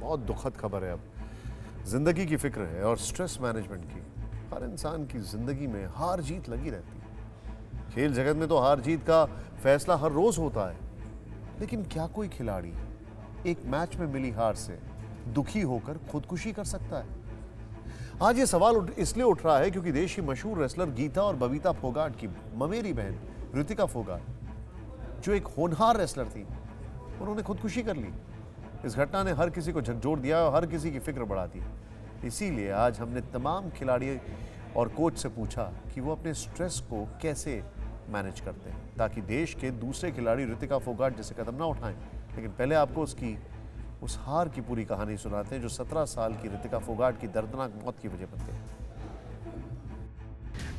बहुत दुखद खबर है। अब जिंदगी की फिक्र है और स्ट्रेस मैनेजमेंट की। हर इंसान की जिंदगी में हार जीत लगी रहती है। खेल जगत में तो हार जीत का फैसला हर रोज होता है, लेकिन क्या कोई खिलाड़ी एक मैच में मिली हार से दुखी होकर खुदकुशी कर सकता है? आज ये सवाल इसलिए उठ रहा है क्योंकि देश की मशहूर रेसलर गीता और बबीता फोगाट की ममेरी बहन ऋतिका फोगाट, जो एक होनहार रेसलर थी, उन्होंने खुदकुशी कर ली। इस घटना ने हर किसी को झकझोर दिया और हर किसी की फिक्र बढ़ा दी। इसीलिए आज हमने तमाम खिलाड़ी और कोच से पूछा कि वो अपने स्ट्रेस को कैसे मैनेज करते हैं, ताकि देश के दूसरे खिलाड़ी ऋतिका फोगाट जैसे कदम ना उठाएं। लेकिन पहले आपको उस हार की पूरी कहानी सुनाते हैं जो 17 साल की ऋतिका फोगाट की दर्दनाक मौत की वजह बनती है।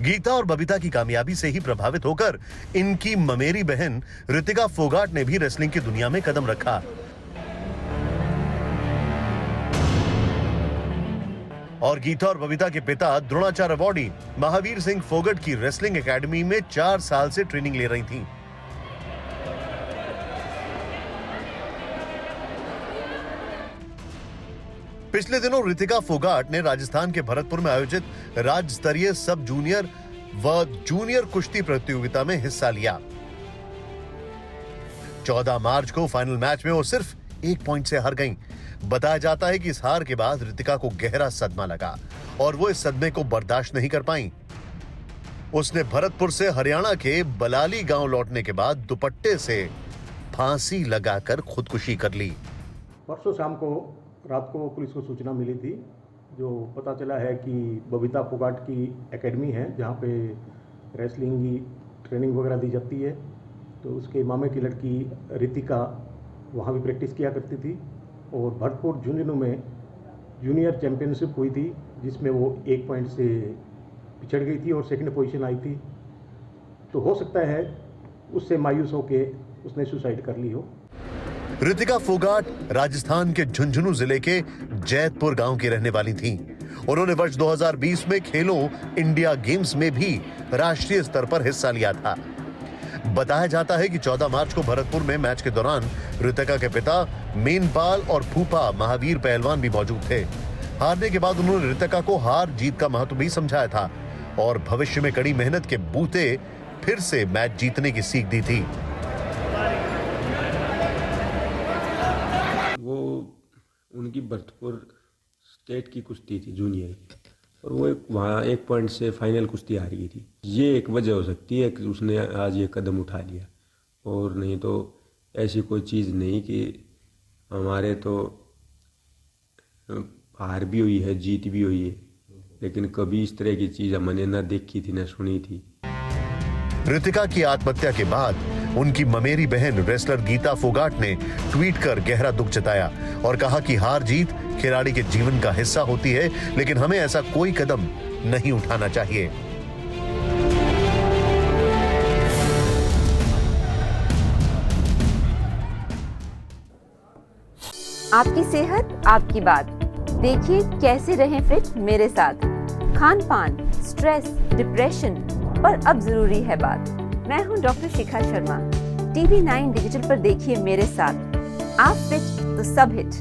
गीता और बबीता की कामयाबी से ही प्रभावित होकर इनकी ममेरी बहन ऋतिका फोगाट ने भी रेसलिंग की दुनिया में कदम रखा। और गीता और बबीता के पिता द्रोणाचार्य अवॉर्डी महावीर सिंह फोगाट की रेसलिंग एकेडमी में 4 साल से ट्रेनिंग ले रही थीं। पिछले दिनों ऋतिका फोगाट ने राजस्थान के भरतपुर में आयोजित राज्य स्तरीय सब जूनियर व जूनियर कुश्ती प्रतियोगिता में हिस्सा लिया। 14 मार्च को फाइनल मैच में वो सिर्फ 1 पॉइंट से हार गईं। बताया जाता है कि इस हार के बाद ऋतिका को गहरा सदमा लगा और वो इस सदमे को बर्दाश्त नहीं कर पाई। उसने भरतपुर से हरियाणा के बलाली गांव लौटने के बाद दुपट्टे से फांसी लगाकर खुदकुशी कर ली। परसों शाम को रात को पुलिस को सूचना मिली थी, जो पता चला है कि बबीता फोगाट की एकेडमी है जहाँ पे रेसलिंग की ट्रेनिंग वगैरह दी जाती है। तो उसके मामे की लड़की ऋतिका वहाँ भी प्रैक्टिस किया करती थी और भरतपुर जूनियर में जूनियर चैम्पियनशिप हुई थी, जिसमें वो 1 पॉइंट से पिछड़ गई थी और सेकंड पोजीशन आई थी। तो हो सकता है उससे मायूस होके उसने सुसाइड कर ली हो। ऋतिका फोगाट राजस्थान के झुंझुनू जिले के जैतपुर गांव की रहने वाली थीं। उन्होंने वर्ष 2020 में खेलो इंडिया गेम्स में भी राष्ट्रीय स्तर पर हिस्सा लिया था। बताया जाता है कि 14 मार्च को भरतपुर में मैच के दौरान ऋतिका के पिता मेनपाल और फूफा महावीर पहलवान भी मौजूद थे। हारने के बाद उन्होंने ऋतिका को हार जीत का महत्व भी समझाया था और भविष्य में कड़ी मेहनत के बूते फिर से मैच जीतने की सीख दी थी। वो उनकी भरतपुर स्टेट की कुश्ती थी जूनियर, और वो वहाँ 1 पॉइंट से फाइनल कुश्ती हार गई थी। ये एक वजह हो सकती है कि उसने आज ये कदम उठा लिया, और नहीं तो ऐसी कोई चीज़ नहीं कि हमारे तो हार भी हुई है, जीत भी हुई है, लेकिन कभी इस तरह की चीज़ हमने ना देखी थी ना सुनी थी। ऋतिका की आत्महत्या के बाद उनकी ममेरी बहन रेसलर गीता फोगाट ने ट्वीट कर गहरा दुख जताया और कहा कि हार जीत खिलाड़ी के जीवन का हिस्सा होती है, लेकिन हमें ऐसा कोई कदम नहीं उठाना चाहिए। आपकी सेहत आपकी बात। देखिए कैसे रहें फिट मेरे साथ। खान पान, स्ट्रेस, डिप्रेशन पर अब जरूरी है बात। मैं हूं doctor Shikha Sharma. TV9 digital पर देखिए मेरे साथ। आप फिट तो सब हिट।